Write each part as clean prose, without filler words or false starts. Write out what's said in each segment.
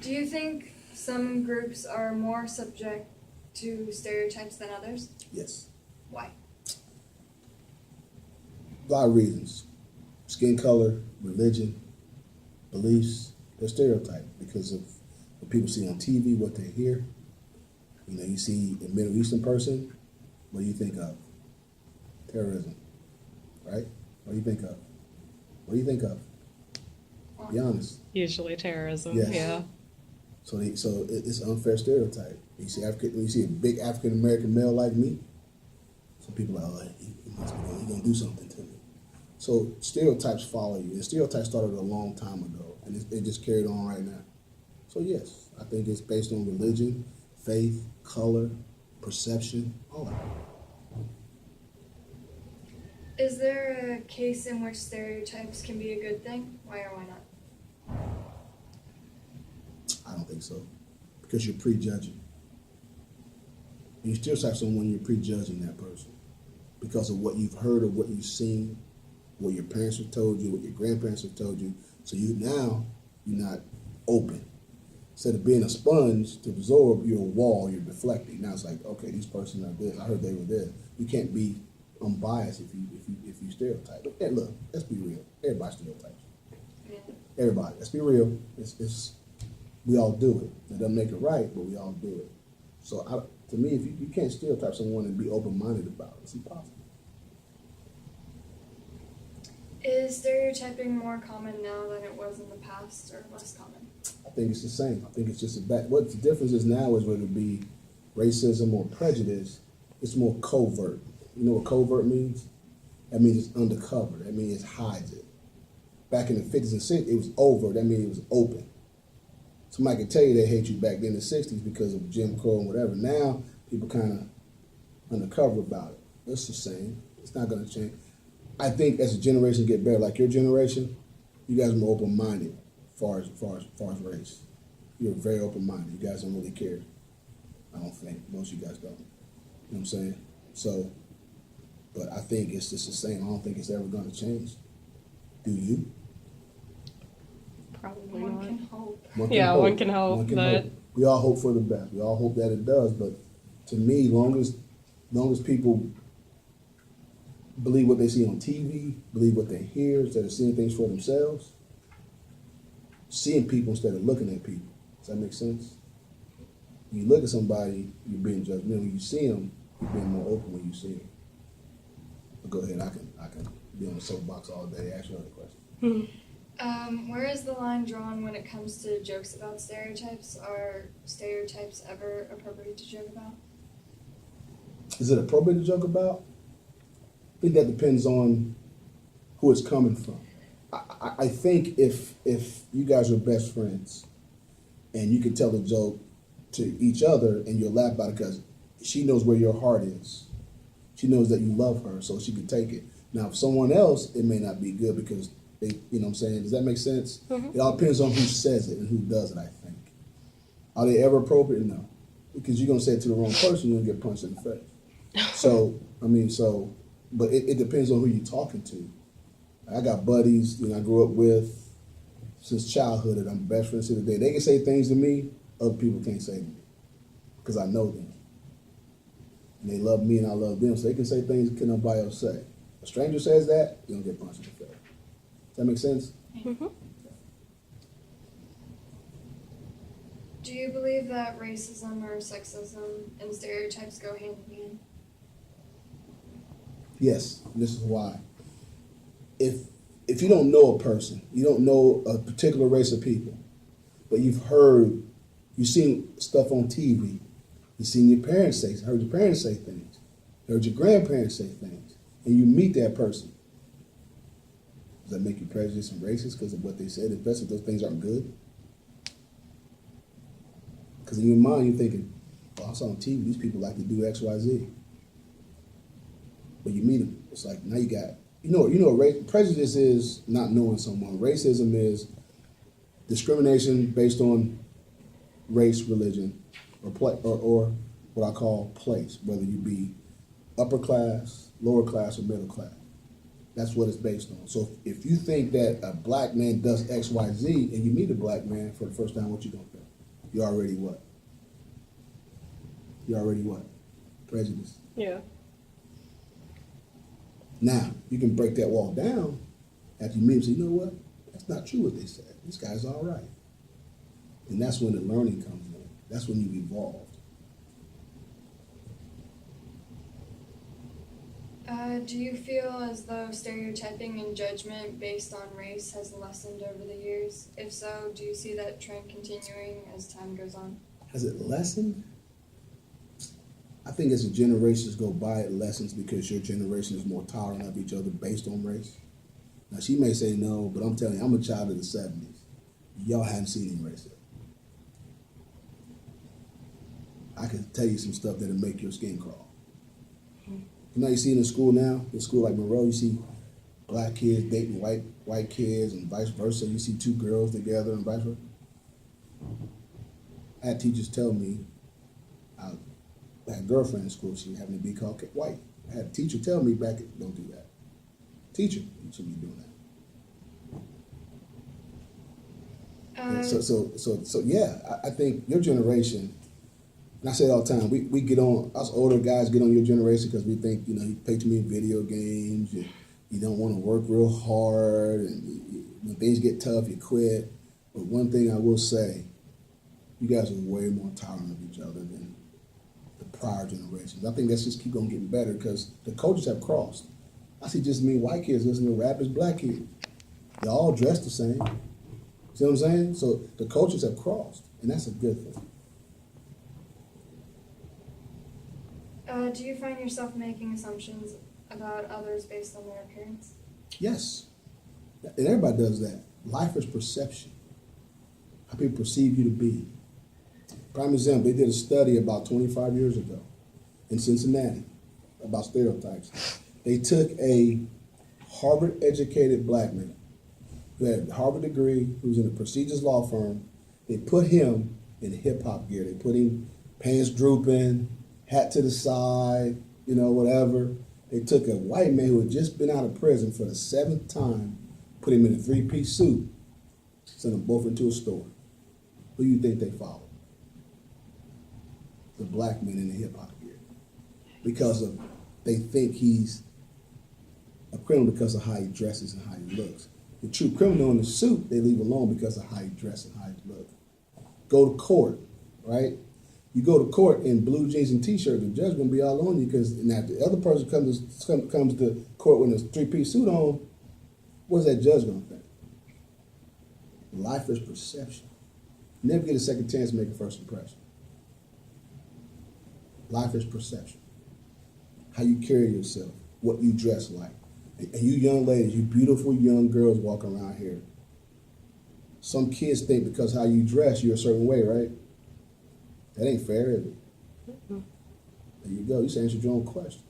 Do you think some groups are more subject to stereotypes than others? Yes. Why? A lot of reasons. Skin color, religion, beliefs, they're stereotyped because of what people see on TV, what they hear. You know, you see a Middle Eastern person, what do you think of? Terrorism, right? What do you think of? What do you think of? Be honest. Usually terrorism, Yes. yeah. So it's an unfair stereotype. You see you see a big African American male like me, some people are like, he must be he gonna do something to me. So stereotypes follow you. And stereotypes started a long time ago, and it just carried on right now. So yes, I think it's based on religion, faith, color, perception, all that. Is there a case in which stereotypes can be a good thing? Why or why not? I don't think so, because you're prejudging. You stereotype someone, you're prejudging that person because of what you've heard or what you've seen, what your parents have told you, what your grandparents have told you. So you're not open. Instead of being a sponge to absorb, you're a wall, you're deflecting. Now it's like, okay, these persons are this. I heard they were this. You can't be unbiased if you stereotype. But look, let's be real. Everybody stereotypes. Yeah. Everybody. Let's be real. It's we all do it. It doesn't make it right, but we all do it. So to me, if you can't stereotype someone and be open-minded about it, it's impossible. Is stereotyping more common now than it was in the past, or less common? I think it's the same. I think it's just what the difference is now is whether it be racism or prejudice, it's more covert. You know what covert means? That means it's undercover. That means it hides it. Back in the 50s and 60s, it was overt. That means it was open. Somebody could tell you they hate you back then in the 60s because of Jim Crow and whatever. Now, people kind of undercover about it. It's the same. It's not going to change. I think as a generation get better, like your generation, you guys are more open-minded as far as race. You're very open-minded. You guys don't really care. I don't think. Most of you guys don't. You know what I'm saying? So, but I think it's just the same. I don't think it's ever going to change. Do you? Probably One not. can hope. One Can hope, One can but hope. We all hope for the best. We all hope that it does. But to me, long as people believe what they see on TV, believe what they hear, instead of seeing things for themselves, seeing people instead of looking at people. Does that make sense? When you look at somebody, you're being judgmental. When you see them, you're being more open when you see them. But go ahead. I can be on the soapbox all day. Ask you another question. Where is the line drawn when it comes to jokes about stereotypes? Are stereotypes ever appropriate to joke about? Is it appropriate to joke about? I think that depends on who it's coming from. I think if you guys are best friends and you can tell a joke to each other and you'll laugh about it because she knows where your heart is. She knows that you love her, so she can take it. Now, if someone else, it may not be good because they, you know what I'm saying? Does that make sense? Mm-hmm. It all depends on who says it and who does it, I think. Are they ever appropriate? No. Because you're going to say it to the wrong person, you're going to get punched in the face. But it depends on who you're talking to. I got buddies, I grew up with since childhood that I'm best friends to today. They can say things to me other people can't say to me because I know them. And they love me and I love them, so they can say things that nobody else say. A stranger says that, you're going to get punched in the face. Does that make sense? Mm-hmm. Do you believe that racism or sexism and stereotypes go hand in hand? Yes, and this is why. If you don't know a person, you don't know a particular race of people, but you've seen stuff on TV, you've seen your parents say, heard your parents say things, heard your grandparents say things, and you meet that person. Does that make you prejudiced and racist because of what they said, especially if those things aren't good? Because in your mind, you're thinking, oh, I saw on TV, these people like to do X, Y, Z. But you meet them, it's like, now you got, prejudice is not knowing someone. Racism is discrimination based on race, religion, or what I call place, whether you be upper class, lower class, or middle class. That's what it's based on. So if you think that a black man does X, Y, Z, and you meet a black man for the first time, what you gonna feel? you're already what? You're already what? Prejudiced. Yeah. Now, you can break that wall down after you meet them and say, you know what? That's not true what they said. This guy's all right. And that's when the learning comes in. That's when you've evolved. Do you feel as though stereotyping and judgment based on race has lessened over the years? If so, do you see that trend continuing as time goes on? Has it lessened? I think as the generations go by, it lessens because your generation is more tolerant of each other based on race. Now, she may say no, but I'm telling you, I'm a child of the 70s. Y'all haven't seen any race yet. I can tell you some stuff that'll make your skin crawl. You know, you see in school now, in school like Monroe, you see black kids dating white kids and vice versa. You see two girls together and vice versa. I had teachers tell me, I had a girlfriend in school, she happened to be called white. I had a teacher tell me back, don't do that. Teacher, you shouldn't be doing that. So yeah, I think your generation, and I say it all the time, we get on, us older guys get on your generation because we think, you know, you play too many video games, you don't want to work real hard, and when things get tough, you quit. But one thing I will say, you guys are way more tolerant of each other than the prior generations. I think that's just keep on getting better because the cultures have crossed. I see just me white kids listening to rap as black kids. They all dress the same. See what I'm saying? So the cultures have crossed, and that's a good thing. Do you find yourself making assumptions about others based on their appearance? Yes. And everybody does that. Life is perception. How people perceive you to be. Prime example, they did a study about 25 years ago in Cincinnati about stereotypes. They took a Harvard-educated black man who had a Harvard degree, who was in a prestigious law firm. They put him in hip-hop gear. They put him pants drooping, hat to the side, you know, whatever. They took a white man who had just been out of prison for the 7th time, put him in a 3-piece suit, sent them both into a store. Who do you think they followed? The black man in the hip-hop gear. Because of, they think he's a criminal because of how he dresses and how he looks. The true criminal in the suit, they leave alone because of how he dresses and how he looks. Go to court, right? You go to court in blue jeans and t-shirt, the judge gonna be all on you because now the other person comes to court with a 3-piece suit on, what's that judge gonna think? Life is perception. You never get a second chance to make a first impression. Life is perception. How you carry yourself, what you dress like. And you young ladies, you beautiful young girls walking around here. Some kids think because how you dress, you're a certain way, right? That ain't fair, is it? Mm-hmm. There you go. You just answered your own question.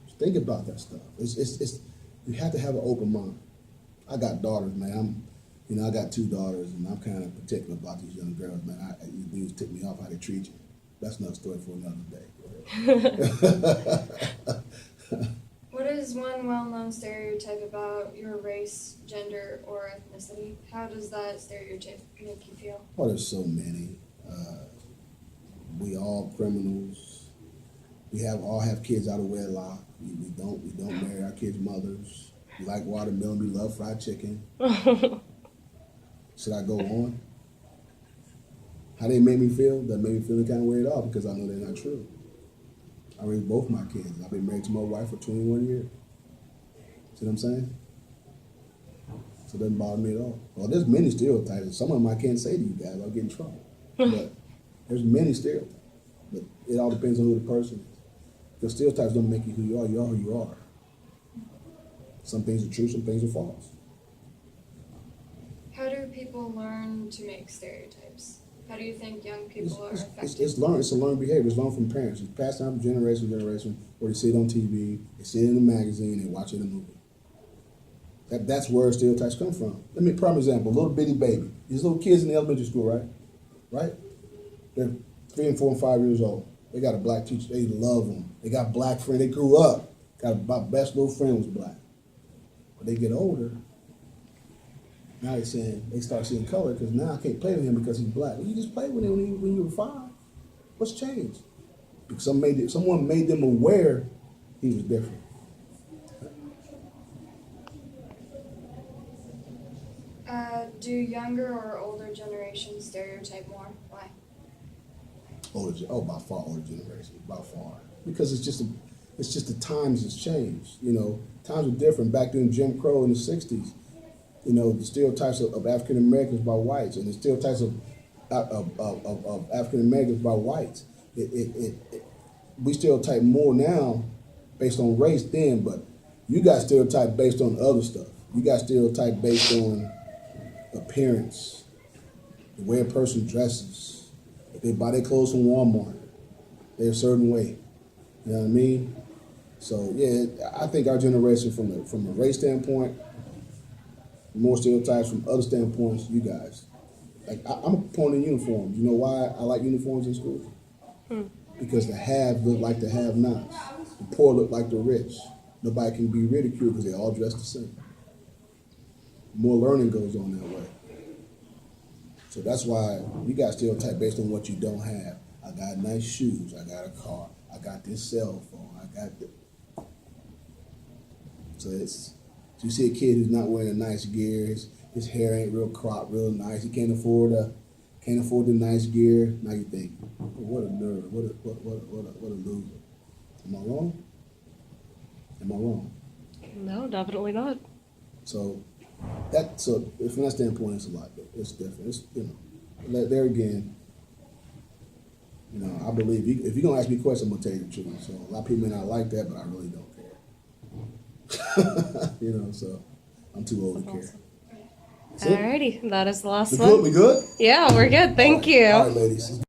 Just think about that stuff. It's you have to have an open mind. I got daughters, man. I got 2 daughters, and I'm kind of particular about these young girls, man. These dudes tip me off how they treat you. That's another story for another day. What is one well-known stereotype about your race, gender, or ethnicity? How does that stereotype make you feel? Oh, there's so many. We all criminals. We all have kids out of wedlock. We don't marry our kids' mothers. We like watermelon. We love fried chicken. Should I go on? How they make me feel? That made me feel the kind of way at all because I know they're not true. I raised both my kids. I've been married to my wife for 21 years. See what I'm saying? So it doesn't bother me at all. Well, there's many stereotypes. Some of them I can't say to you guys. I'll get in trouble. But there's many stereotypes. But it all depends on who the person is. Because stereotypes don't make you who you are. You are who you are. Some things are true, some things are false. How do people learn to make stereotypes? How do you think young people are affected? It's learned. It's a learned behavior. It's learned from parents. It's passed down from generation to generation, or they see it on TV, they see it in a magazine, they watch it in a movie. That's where stereotypes come from. Let me prime example, little bitty baby. These little kids in the elementary school, right? They're 3 and 4 and 5 years old. They got a black teacher. They love them. They got black friends. They grew up. My best little friend was black. But they get older, Now they start seeing color because now I can't play with him because he's black. Well, you just played with him when you were 5. What's changed? Because someone made them aware he was different. Do younger or older generations stereotype more? Why? By far older generation, by far. Because it's just the times has changed. You know, times were different back then. Jim Crow in the '60s. You know, the stereotypes of African Americans by whites and the stereotypes of African Americans by whites. We stereotype more now based on race then, but you got stereotype based on other stuff. You got stereotype based on appearance, the way a person dresses. If they buy their clothes from Walmart, they're a certain way. You know what I mean? So yeah, I think our generation, from a race standpoint, more stereotypes. From other standpoints, you guys. Like I'm a proponent of uniforms. You know why I like uniforms in school? Because the have look like the have-nots. The poor look like the rich. Nobody can be ridiculed because they all dress the same. More learning goes on that way. So that's why you got stereotype based on what you don't have. I got nice shoes. I got a car. I got this cell phone. I got this. So you see a kid who's not wearing a nice gear. His hair ain't real cropped, real nice. He can't afford the nice gear. Now you think, oh, what a nerd. What a loser. Am I wrong? Am I wrong? No, definitely not. So from that standpoint, it's a lot. It's different. It's, there again, I believe if you're gonna ask me questions, I'm gonna tell you the truth. So a lot of people may not like that, but I really don't care. So I'm too old to care. That's it? Alrighty, that is the last We one. good? We good? Yeah, we're good. Thank you. All right, ladies.